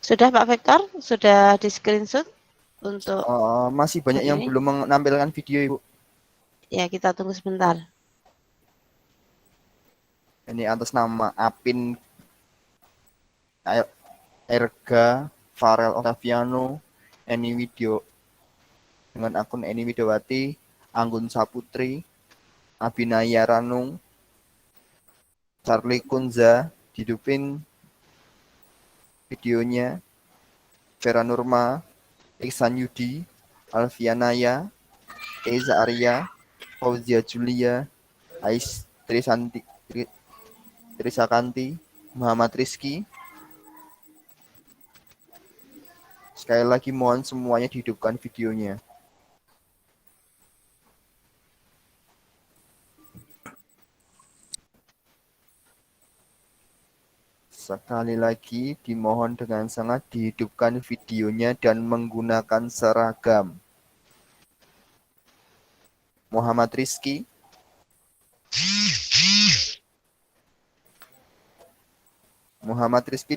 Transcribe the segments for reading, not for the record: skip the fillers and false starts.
Sudah Pak Victor? Sudah di screenshot untuk Masih banyak hari yang ini? belum menampilkan video, Ibu. Ya, kita tunggu sebentar. Ini atas nama Apin Erga Farel Octaviano Eni Video dengan akun Eni Widowati, Anggun Saputri, Abinaya Ranung, Charlie Kunza, dihidupin videonya, Vera Nurma, Iksan Yudi, Alfianaya, Eza Arya, Fauzia Julia, Ais Trisakanti, Muhammad Rizky. Sekali lagi mohon semuanya dihidupkan videonya. Sekali lagi dimohon dengan sangat dihidupkan videonya dan menggunakan seragam. Muhammad Rizky,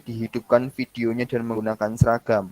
dihidupkan videonya dan menggunakan seragam.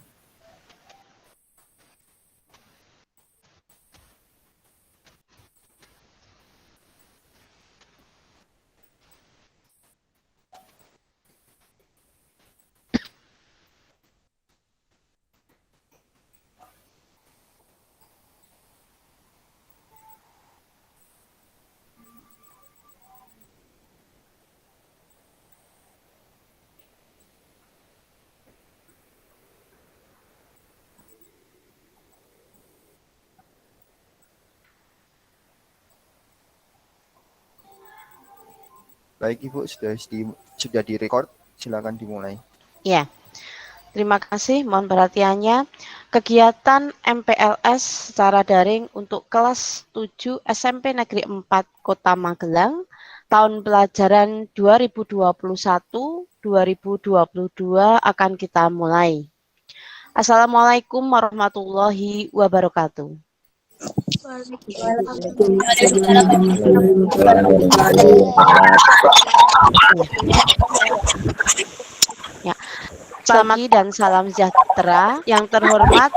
Baik Ibu, sudah direkord, silakan dimulai. Ya, terima kasih. Mohon perhatiannya. Kegiatan MPLS secara daring untuk kelas 7 SMP Negeri 4 Kota Magelang tahun pelajaran 2021-2022 akan kita mulai. Assalamualaikum warahmatullahi wabarakatuh. Ya. Selamat pagi dan salam sejahtera. Yang terhormat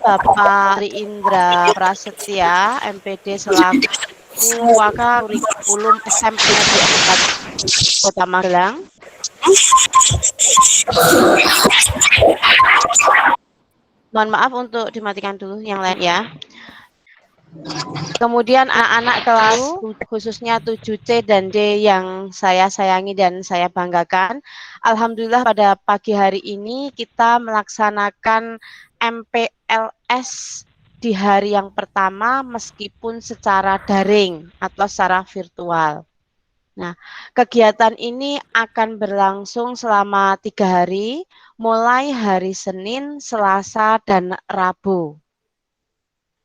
Bapak Tri Indra Prasetya, MPD selaku Wakil Kurikulum SMP Negeri 4 Kota Magelang. Mohon maaf untuk dimatikan dulu yang lain ya. Kemudian anak-anak kelas khususnya 7C dan D yang saya sayangi dan saya banggakan. Alhamdulillah pada pagi hari ini kita melaksanakan MPLS di hari yang pertama meskipun secara daring atau secara virtual. Nah, kegiatan ini akan berlangsung selama 3 hari, mulai hari Senin, Selasa, dan Rabu.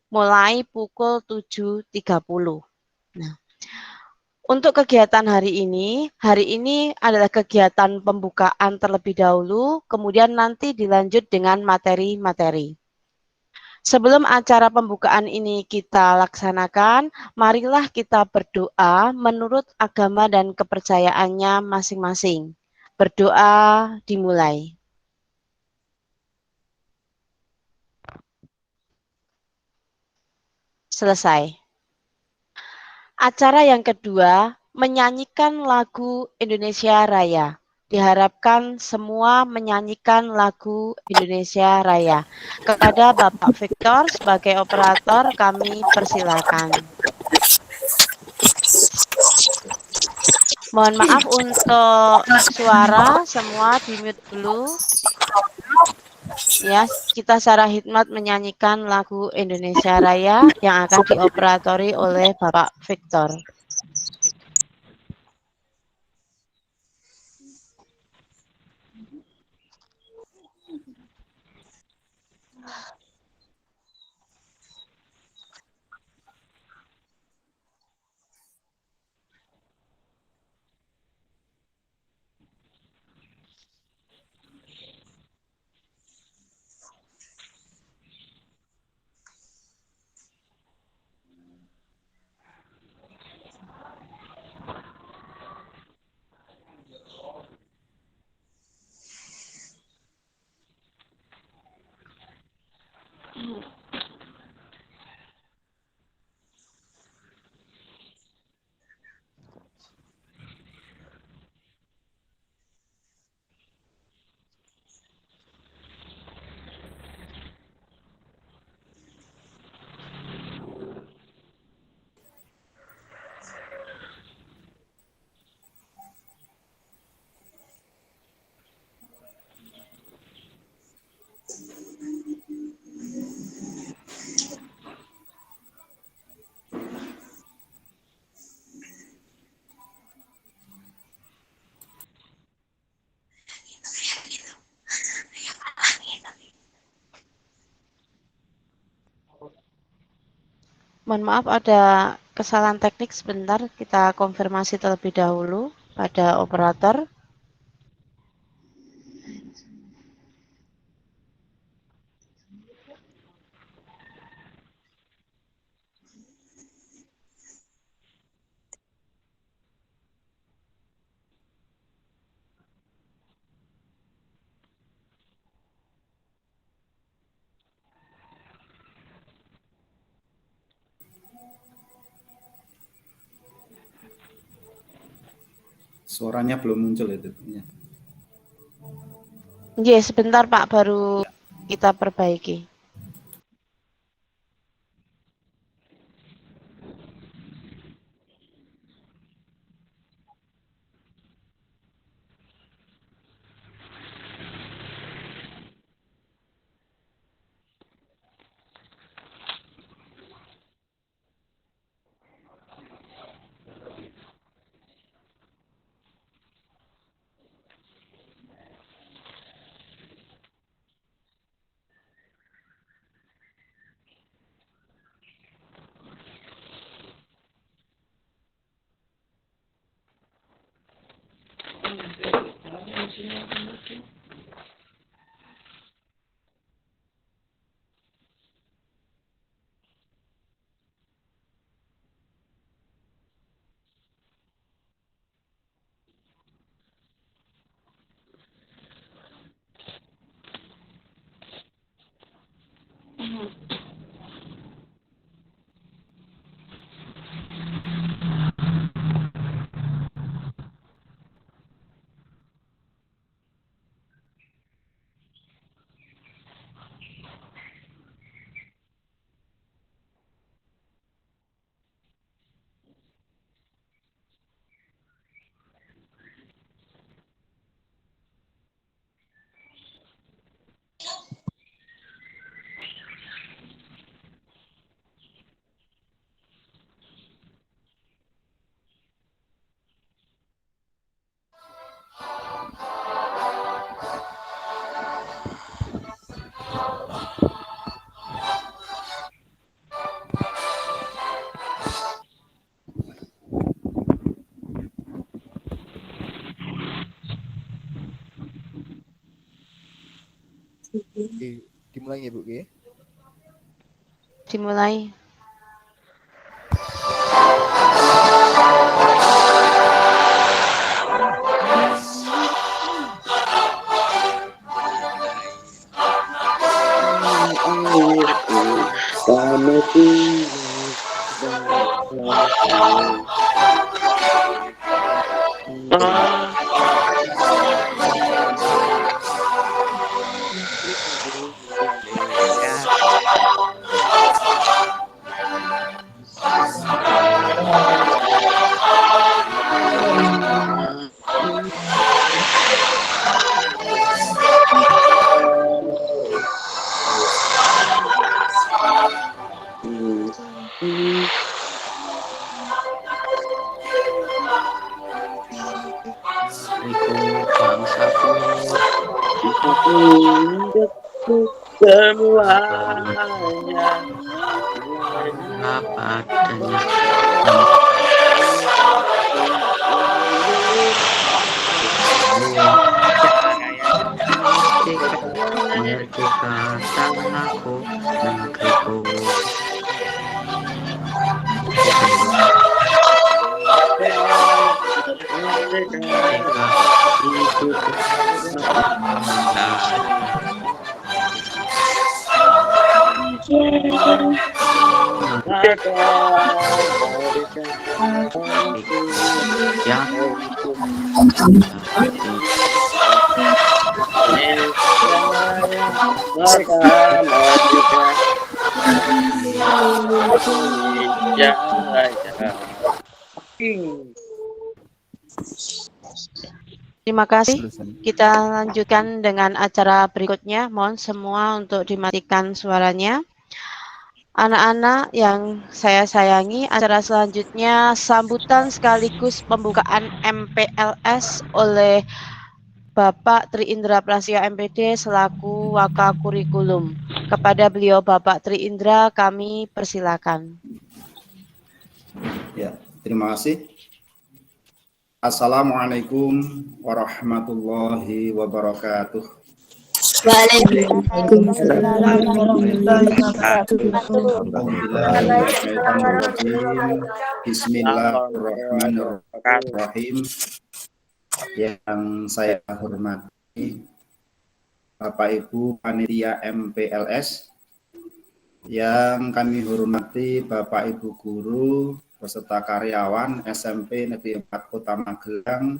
Mulai pukul 7.30. Nah, untuk kegiatan hari ini adalah kegiatan pembukaan terlebih dahulu, kemudian nanti dilanjut dengan materi-materi. Sebelum acara pembukaan ini kita laksanakan, marilah kita berdoa menurut agama dan kepercayaannya masing-masing. Berdoa dimulai. Selesai. Acara yang kedua, menyanyikan lagu Indonesia Raya. Diharapkan semua menyanyikan lagu Indonesia Raya. Kepada Bapak Victor sebagai operator kami persilakan. Mohon maaf untuk suara semua di-mute dulu. Ya, kita secara hikmat menyanyikan lagu Indonesia Raya yang akan dioperatori oleh Bapak Victor. Mohon maaf ada kesalahan teknik sebentar, kita konfirmasi terlebih dahulu pada operator. Suaranya belum muncul itu. Ya. Iya, sebentar Pak, baru kita perbaiki. Dimulai ya Bu ya. Dimulai. semuanya apa adanya merdeka tanahku negeriku merdeka itu yang Terima kasih. Kita lanjutkan dengan acara berikutnya. Mohon semua untuk dimatikan suaranya. Anak-anak yang saya sayangi, acara selanjutnya sambutan sekaligus pembukaan MPLS oleh Bapak Tri Indra Prasya MPD selaku Wakakurikulum. Kepada beliau Bapak Tri Indra kami persilakan. Ya, terima kasih. Assalamualaikum warahmatullahi wabarakatuh. Waalaikumsalam warahmatullahi wabarakatuh. Alhamdulillahirrahmanirrahim. Bismillahirrahmanirrahim. Yang saya hormati Bapak Ibu Panitia MPLS, yang kami hormati Bapak Ibu Guru beserta karyawan SMP Negeri 4 Kota Magelang,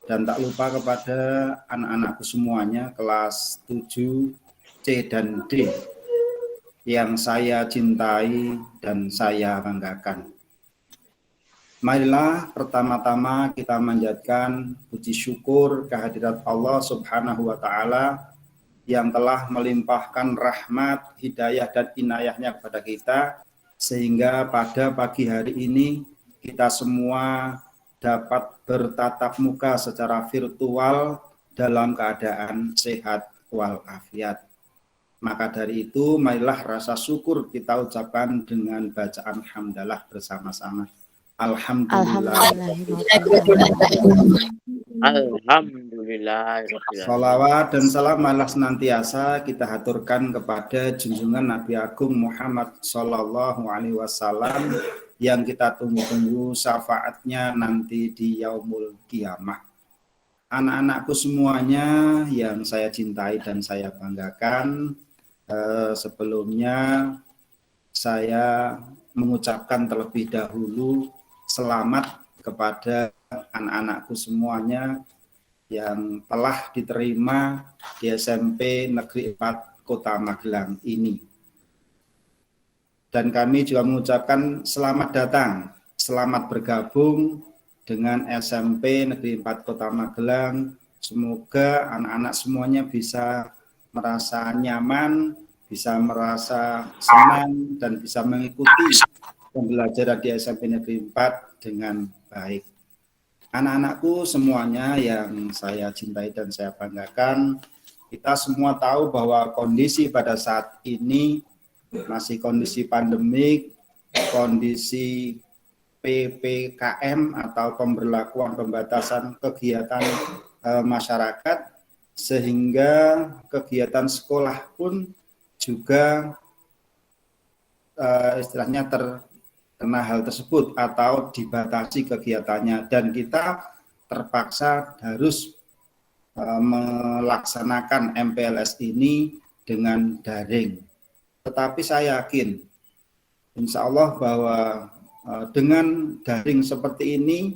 dan tak lupa kepada anak-anakku semuanya kelas 7 C dan D yang saya cintai dan saya banggakan. Marilah pertama-tama kita manjatkan puji syukur kehadirat Allah Subhanahu wa Ta'ala yang telah melimpahkan rahmat, hidayah, dan inayahnya kepada kita, sehingga pada pagi hari ini kita semua dapat bertatap muka secara virtual dalam keadaan sehat walafiat. Maka dari itu, marilah rasa syukur kita ucapkan dengan bacaan hamdalah bersama-sama. Alhamdulillah. Alhamdulillah. Salawat dan salam malah senantiasa kita haturkan kepada junjungan Nabi Agung Muhammad Sallallahu Alaihi Wasallam yang kita tunggu-tunggu syafaatnya nanti di yaumul kiamah. Anak-anakku semuanya yang saya cintai dan saya banggakan, sebelumnya saya mengucapkan terlebih dahulu selamat kepada anak-anakku semuanya yang telah diterima di SMP Negeri 4 Kota Magelang ini. Dan kami juga mengucapkan selamat datang, selamat bergabung dengan SMP Negeri 4 Kota Magelang. Semoga anak-anak semuanya bisa merasa nyaman, bisa merasa senang, dan bisa mengikuti pembelajaran di SMP Negeri 4 dengan baik. Anak-anakku semuanya yang saya cintai dan saya banggakan, kita semua tahu bahwa kondisi pada saat ini masih kondisi pandemik, kondisi PPKM atau pemberlakuan pembatasan kegiatan masyarakat, sehingga kegiatan sekolah pun juga istilahnya terkena hal tersebut atau dibatasi kegiatannya, dan kita terpaksa harus melaksanakan MPLS ini dengan daring. Tetapi saya yakin insya Allah bahwa dengan daring seperti ini,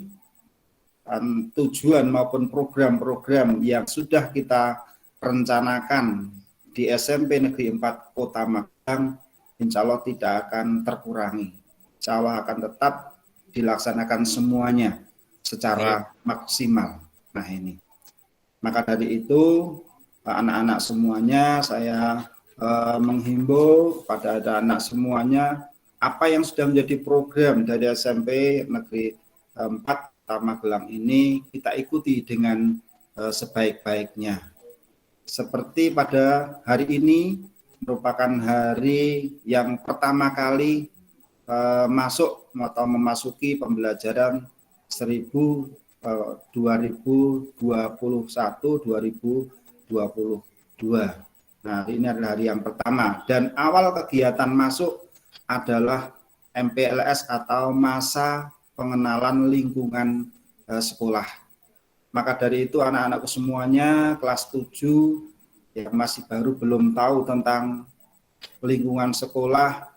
tujuan maupun program-program yang sudah kita rencanakan di SMP Negeri 4 Kota Magelang insya Allah tidak akan terkurangi. Insya Allah akan tetap dilaksanakan semuanya secara maksimal. Nah ini, maka dari itu anak-anak semuanya saya menghimbau pada anak semuanya, apa yang sudah menjadi program dari SMP Negeri 4 Kota Magelang ini kita ikuti dengan sebaik-baiknya. Seperti pada hari ini merupakan hari yang pertama kali masuk atau memasuki pembelajaran 2021-2022. Nah, ini adalah hari yang pertama, dan awal kegiatan masuk adalah MPLS atau masa pengenalan lingkungan sekolah. Maka dari itu anak-anakku semuanya kelas 7 yang masih baru belum tahu tentang lingkungan sekolah,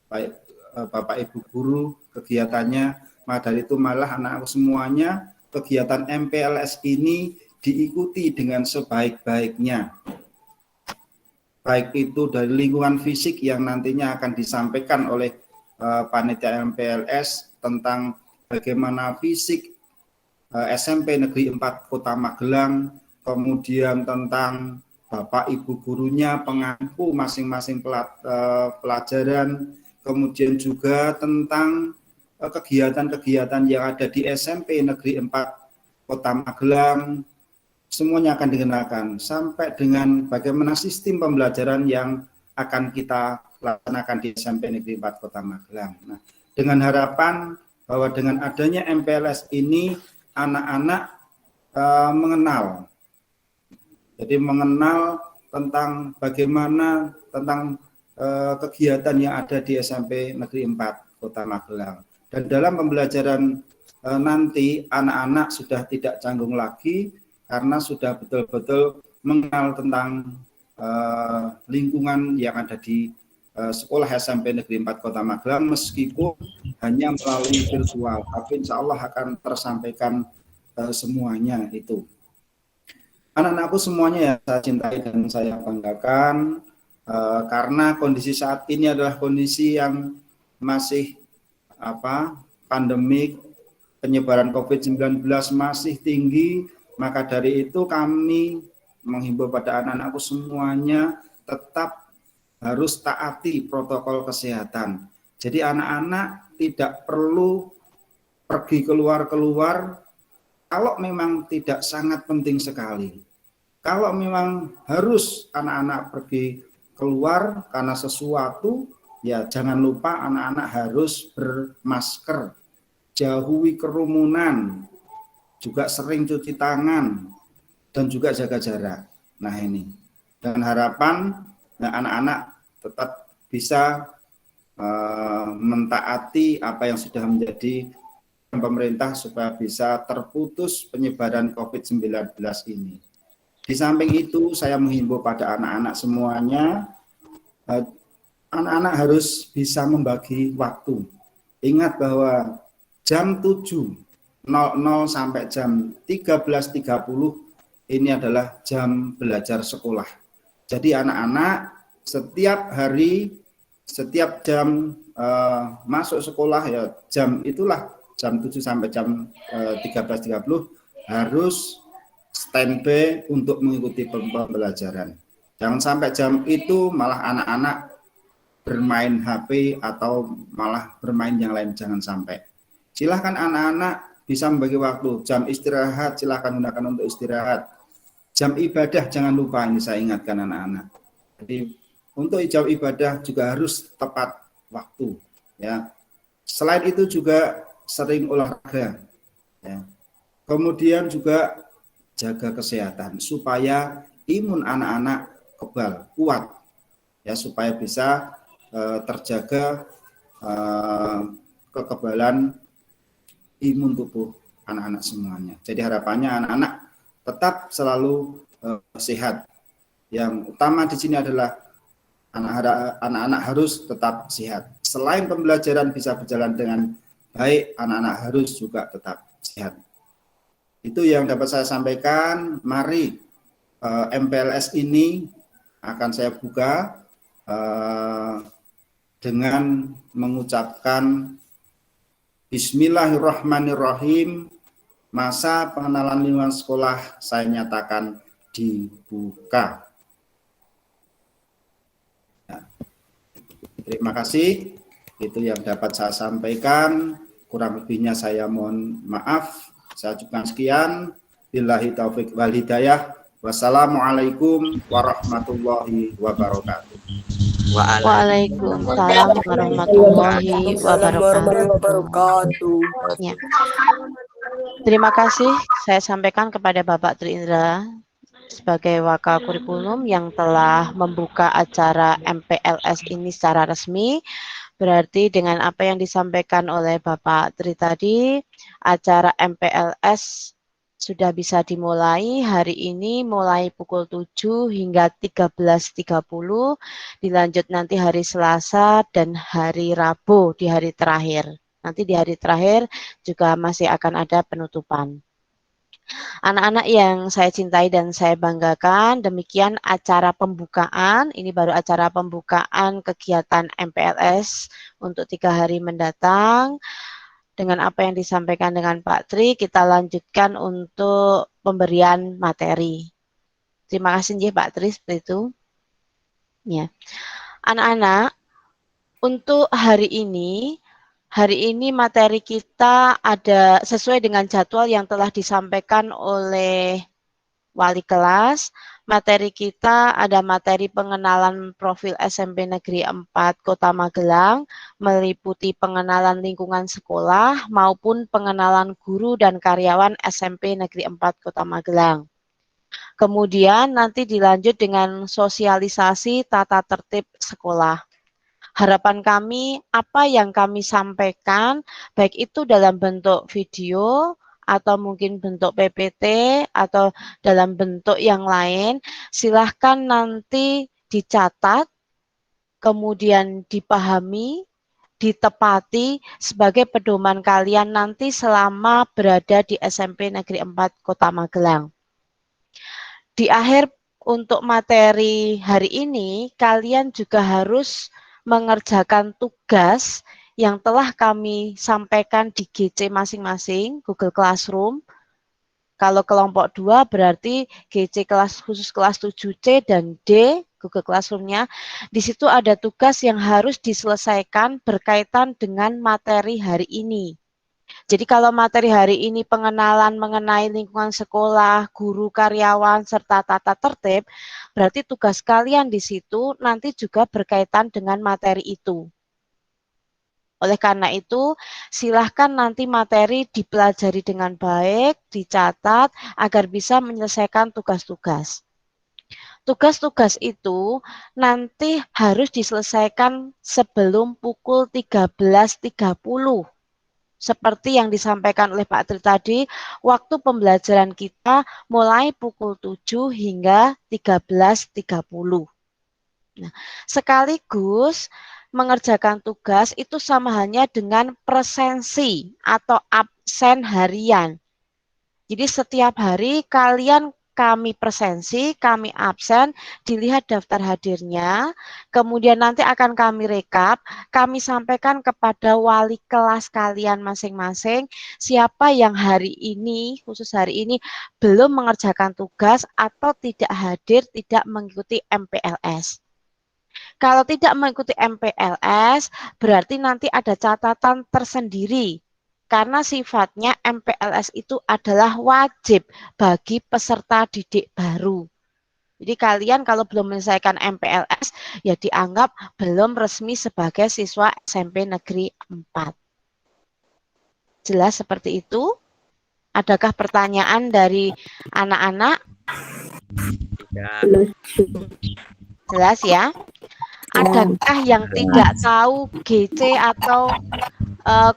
baik Bapak Ibu guru kegiatannya, maka dari itu malah anak-anakku semuanya kegiatan MPLS ini diikuti dengan sebaik-baiknya. Baik itu dari lingkungan fisik yang nantinya akan disampaikan oleh panitia MPLS tentang bagaimana fisik SMP Negeri 4 Kota Magelang, kemudian tentang Bapak Ibu gurunya, pengampu masing-masing pelajaran, kemudian juga tentang kegiatan-kegiatan yang ada di SMP Negeri 4 Kota Magelang, semuanya akan dikenakan, sampai dengan bagaimana sistem pembelajaran yang akan kita laksanakan di SMP Negeri 4 Kota Magelang. Nah, dengan harapan bahwa dengan adanya MPLS ini anak-anak mengenal. Jadi mengenal tentang bagaimana tentang kegiatan yang ada di SMP Negeri 4 Kota Magelang. Dan dalam pembelajaran nanti anak-anak sudah tidak canggung lagi karena sudah betul-betul mengenal tentang lingkungan yang ada di sekolah SMP Negeri 4 Kota Magelang, meskipun hanya melalui virtual, tapi insya Allah akan tersampaikan semuanya itu. Anak-anakku semuanya yang saya cintai dan saya banggakan, karena kondisi saat ini adalah kondisi yang masih pandemik, penyebaran COVID-19 masih tinggi, maka dari itu kami menghimbau pada anak-anakku semuanya tetap harus taati protokol kesehatan. Jadi anak-anak tidak perlu pergi keluar-keluar kalau memang tidak sangat penting sekali. Kalau memang harus anak-anak pergi keluar karena sesuatu, ya jangan lupa anak-anak harus bermasker, jauhi kerumunan, juga sering cuci tangan, dan juga jaga jarak. Nah ini, dan harapan anak-anak tetap bisa mentaati apa yang sudah menjadi pemerintah supaya bisa terputus penyebaran COVID-19 ini. Di samping itu, saya menghimbau pada anak-anak semuanya, anak-anak harus bisa membagi waktu. Ingat bahwa jam 7.00 sampai jam 13.30 ini adalah jam belajar sekolah. Jadi anak-anak setiap hari, setiap jam masuk sekolah, ya jam itulah, jam 7 sampai jam 13.30 harus standby untuk mengikuti pembelajaran. Jangan sampai jam itu malah anak-anak bermain HP atau malah bermain yang lain, jangan sampai. Silahkan anak-anak bisa membagi waktu. Jam istirahat silahkan gunakan untuk istirahat. Jam ibadah jangan lupa, ini saya ingatkan anak-anak. Jadi untuk jam ibadah juga harus tepat waktu. Ya. Selain itu juga sering olahraga. Ya. Kemudian juga jaga kesehatan supaya imun anak-anak kebal, kuat, ya, supaya bisa terjaga kekebalan imun tubuh anak-anak semuanya. Jadi harapannya anak-anak tetap selalu sehat. Yang utama di sini adalah anak-anak harus tetap sehat. Selain pembelajaran bisa berjalan dengan baik, anak-anak harus juga tetap sehat. Itu yang dapat saya sampaikan. Mari MPLS ini akan saya buka dengan mengucapkan Bismillahirrahmanirrahim. Masa pengenalan lingkungan sekolah saya nyatakan dibuka. Ya. Terima kasih. Itu yang dapat saya sampaikan. Kurang lebihnya saya mohon maaf. Saya ucapkan sekian. Billahi taufik wal hidayah. Wassalamualaikum warahmatullahi wabarakatuh. Waalaikumsalam warahmatullahi wabarakatuh. Ya. Terima kasih saya sampaikan kepada Bapak Tri Indra sebagai Wakil Kurikulum yang telah membuka acara MPLS ini secara resmi. Berarti dengan apa yang disampaikan oleh Bapak Tri tadi, acara MPLS sudah bisa dimulai hari ini mulai pukul 7 hingga 13.30, dilanjut nanti hari Selasa dan hari Rabu di hari terakhir. Nanti di hari terakhir juga masih akan ada penutupan. Anak-anak yang saya cintai dan saya banggakan, demikian acara pembukaan. Ini baru acara pembukaan kegiatan MPLS untuk 3 hari mendatang. Dengan apa yang disampaikan dengan Pak Tri, kita lanjutkan untuk pemberian materi. Terima kasih Pak Tri, seperti itu. Ya. Anak-anak, untuk hari ini materi kita ada sesuai dengan jadwal yang telah disampaikan oleh wali kelas. Materi kita ada materi pengenalan profil SMP Negeri 4 Kota Magelang, meliputi pengenalan lingkungan sekolah maupun pengenalan guru dan karyawan SMP Negeri 4 Kota Magelang. Kemudian nanti dilanjut dengan sosialisasi tata tertib sekolah. Harapan kami, apa yang kami sampaikan, baik itu dalam bentuk video, atau mungkin bentuk PPT, atau dalam bentuk yang lain, silahkan nanti dicatat, kemudian dipahami, ditepati sebagai pedoman kalian nanti selama berada di SMP Negeri 4 Kota Magelang. Di akhir untuk materi hari ini, kalian juga harus mengerjakan tugas yang telah kami sampaikan di GC masing-masing, Google Classroom. Kalau kelompok 2 berarti GC kelas khusus kelas 7C dan D, Google Classroom-nya. Di situ ada tugas yang harus diselesaikan berkaitan dengan materi hari ini. Jadi kalau materi hari ini pengenalan mengenai lingkungan sekolah, guru, karyawan, serta tata tertib, berarti tugas kalian di situ nanti juga berkaitan dengan materi itu. Oleh karena itu, silahkan nanti materi dipelajari dengan baik, dicatat, agar bisa menyelesaikan tugas-tugas. Tugas-tugas itu nanti harus diselesaikan sebelum pukul 13.30. Seperti yang disampaikan oleh Pak Tri tadi, waktu pembelajaran kita mulai pukul 7 hingga 13.30. Nah, sekaligus mengerjakan tugas itu sama halnya dengan presensi atau absen harian. Jadi setiap hari kami presensi, kami absen, dilihat daftar hadirnya, kemudian nanti akan kami rekap, kami sampaikan kepada wali kelas kalian masing-masing, siapa yang hari ini, khusus hari ini, belum mengerjakan tugas atau tidak hadir, tidak mengikuti MPLS. Kalau tidak mengikuti MPLS, berarti nanti ada catatan tersendiri. Karena sifatnya MPLS itu adalah wajib bagi peserta didik baru. Jadi kalian kalau belum menyelesaikan MPLS, ya dianggap belum resmi sebagai siswa SMP Negeri 4. Jelas seperti itu? Adakah pertanyaan dari anak-anak? Jelas ya? Adakah yang tidak tahu GC atau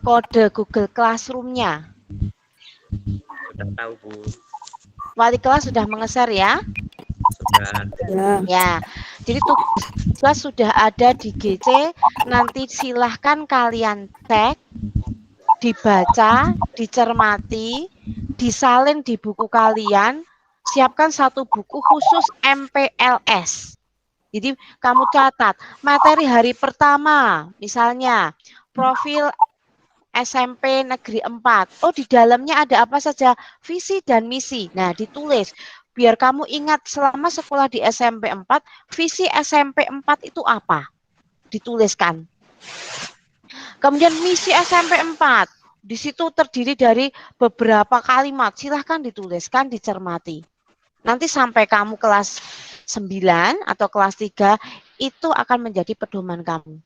kode Google Classroom-nya? Sudah tahu, Bu. Wali kelas sudah mengeser ya? Sudah. Ya. Jadi tugas sudah ada di GC. Nanti silahkan kalian cek, dibaca, dicermati, disalin di buku kalian. Siapkan satu buku khusus MPLS. Jadi kamu catat materi hari pertama, misalnya profil SMP Negeri 4. Oh, di dalamnya ada apa saja? Visi dan misi. Nah, ditulis. Biar kamu ingat selama sekolah di SMP 4, visi SMP 4 itu apa? Dituliskan. Kemudian misi SMP 4. Di situ terdiri dari beberapa kalimat. Silahkan dituliskan, dicermati. Nanti sampai kamu kelas 9 atau kelas 3, itu akan menjadi pedoman kamu.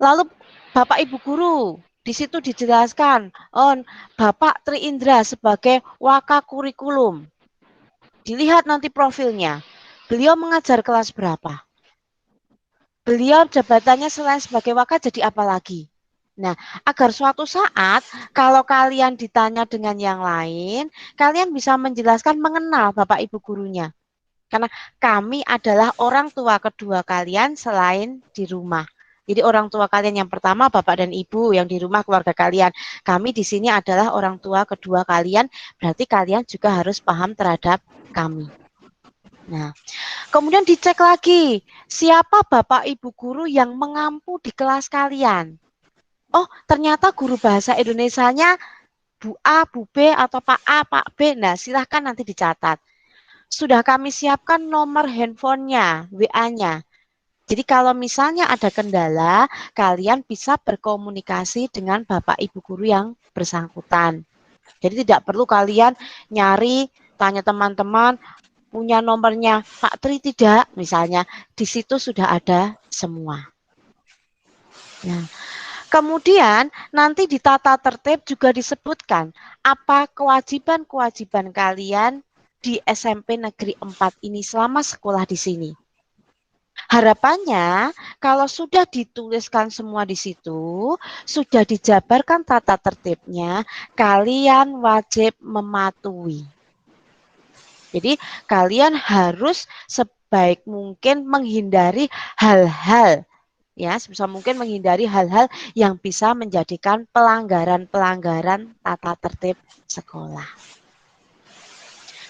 Lalu Bapak Ibu Guru, di situ dijelaskan, Bapak Tri Indra sebagai waka kurikulum. Dilihat nanti profilnya. Beliau mengajar kelas berapa? Beliau jabatannya selain sebagai waka jadi apa lagi? Nah, agar suatu saat kalau kalian ditanya dengan yang lain, kalian bisa menjelaskan mengenal Bapak Ibu gurunya. Karena kami adalah orang tua kedua kalian selain di rumah. Jadi orang tua kalian yang pertama Bapak dan Ibu, yang di rumah keluarga kalian. Kami di sini adalah orang tua kedua kalian, berarti kalian juga harus paham terhadap kami. Nah, kemudian dicek lagi, siapa Bapak Ibu guru yang mengampu di kelas kalian? Oh, ternyata guru bahasa Indonesianya Bu A, Bu B, atau Pak A, Pak B. Nah, silahkan nanti dicatat. Sudah kami siapkan nomor handphonenya, WA-nya. Jadi kalau misalnya ada kendala, kalian bisa berkomunikasi dengan Bapak Ibu guru yang bersangkutan. Jadi tidak perlu kalian nyari tanya teman-teman, punya nomornya Pak Tri tidak? Misalnya, di situ sudah ada semua. Nah, kemudian nanti di tata tertib juga disebutkan apa kewajiban-kewajiban kalian di SMP Negeri 4 ini selama sekolah di sini. Harapannya kalau sudah dituliskan semua di situ, sudah dijabarkan tata tertibnya, kalian wajib mematuhi. Jadi kalian harus sebaik mungkin menghindari hal-hal, ya, sebisa mungkin menghindari hal-hal yang bisa menjadikan pelanggaran-pelanggaran tata tertib sekolah.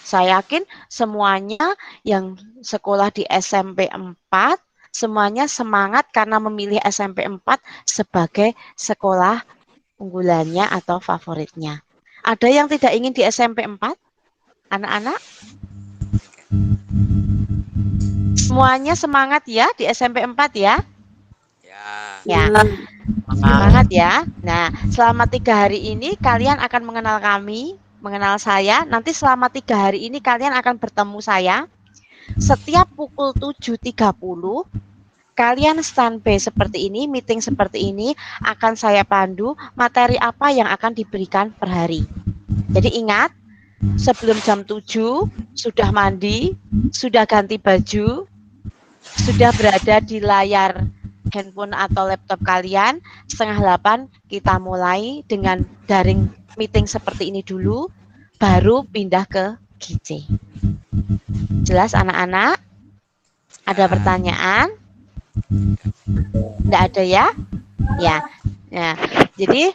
Saya yakin semuanya yang sekolah di SMP 4 semuanya semangat karena memilih SMP 4 sebagai sekolah unggulannya atau favoritnya. Ada yang tidak ingin di SMP 4? Anak-anak? Semuanya semangat ya di SMP 4 ya? Ya. Semangat ya. Nah, selama 3 hari ini kalian akan mengenal kami, mengenal saya. Nanti selama 3 hari ini kalian akan bertemu saya. Setiap pukul 7.30 kalian standby seperti ini, meeting seperti ini, akan saya pandu materi apa yang akan diberikan per hari. Jadi ingat, sebelum jam 7 sudah mandi, sudah ganti baju, sudah berada di layar handphone atau laptop kalian. 7:30 kita mulai dengan daring meeting seperti ini dulu, baru pindah ke GC. Jelas anak-anak? Ada pertanyaan? Tidak ada ya? Ya. Nah, jadi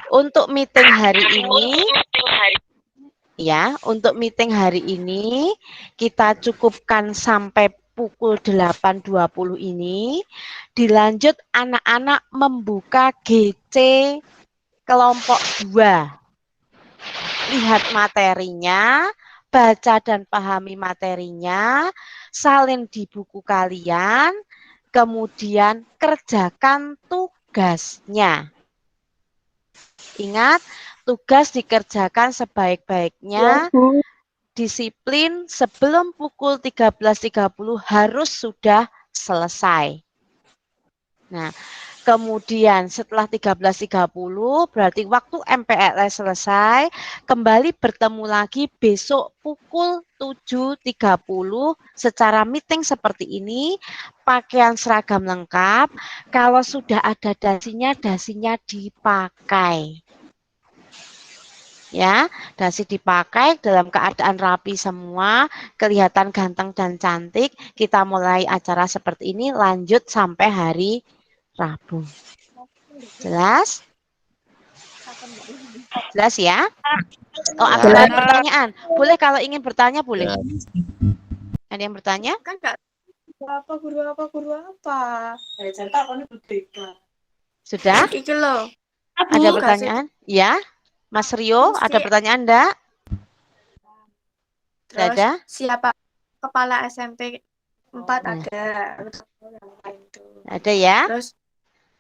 untuk meeting hari ini, ya, untuk meeting hari ini kita cukupkan sampai pukul 8.20 ini. Dilanjut anak-anak membuka GC kelompok 2. Lihat materinya, baca dan pahami materinya, salin di buku kalian, kemudian kerjakan tugasnya. Ingat, tugas dikerjakan sebaik-baiknya. Disiplin sebelum pukul 13.30 harus sudah selesai. Nah, kemudian setelah 13.30 berarti waktu MPLS selesai, kembali bertemu lagi besok pukul 7.30 secara meeting seperti ini, pakaian seragam lengkap, kalau sudah ada dasinya dipakai. Ya, dasi dipakai dalam keadaan rapi semua, kelihatan ganteng dan cantik. Kita mulai acara seperti ini, lanjut sampai hari Rabu. Jelas? Jelas ya? Oh, ada pertanyaan. Boleh kalau ingin bertanya, boleh. Ada yang bertanya? Kan Kak, guru apa? Sudah? Iki loh. Ada pertanyaan? Ya? Mas Rio, ada pertanyaan enggak? Terus Ada? siapa kepala SMP 4 ada. Ada ya? Terus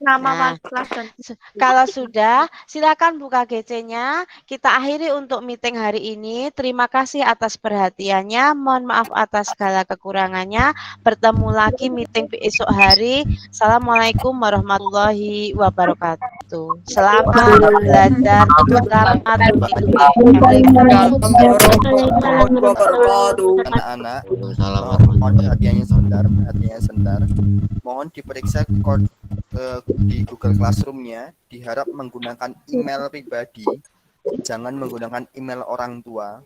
nama Nah, kelas dan kalau sudah, silakan buka GC-nya. Kita akhiri untuk meeting hari ini. Terima kasih atas perhatiannya. Mohon maaf atas segala kekurangannya. Bertemu lagi meeting esok hari. Assalamualaikum warahmatullahi wabarakatuh. Selamat belajar. Selamat Anak-anak, mohon perhatiannya sebentar. Mohon diperiksa di Google Classroom-nya, diharap menggunakan email pribadi, jangan menggunakan email orang tua,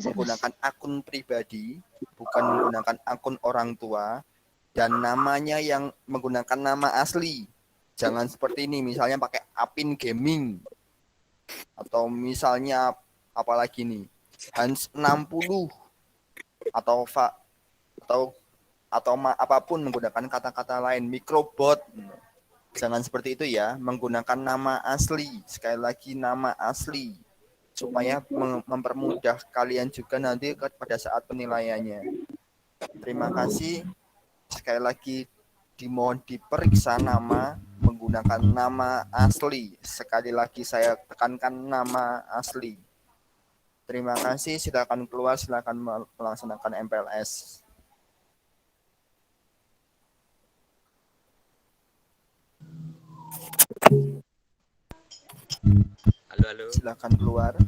menggunakan akun pribadi, bukan menggunakan akun orang tua, dan namanya yang menggunakan nama asli. Jangan seperti ini, misalnya pakai Apin Gaming, atau misalnya apalagi nih, Hans 60, atau apapun menggunakan kata-kata lain, Microbot. Jangan seperti itu ya, menggunakan nama asli. Sekali lagi nama asli, supaya mempermudah kalian juga nanti pada saat penilaiannya. Terima kasih. Sekali lagi dimohon diperiksa nama menggunakan nama asli. Sekali lagi saya tekankan nama asli. Terima kasih, silakan keluar, silakan melaksanakan MPLS. Halo, halo. Silakan keluar.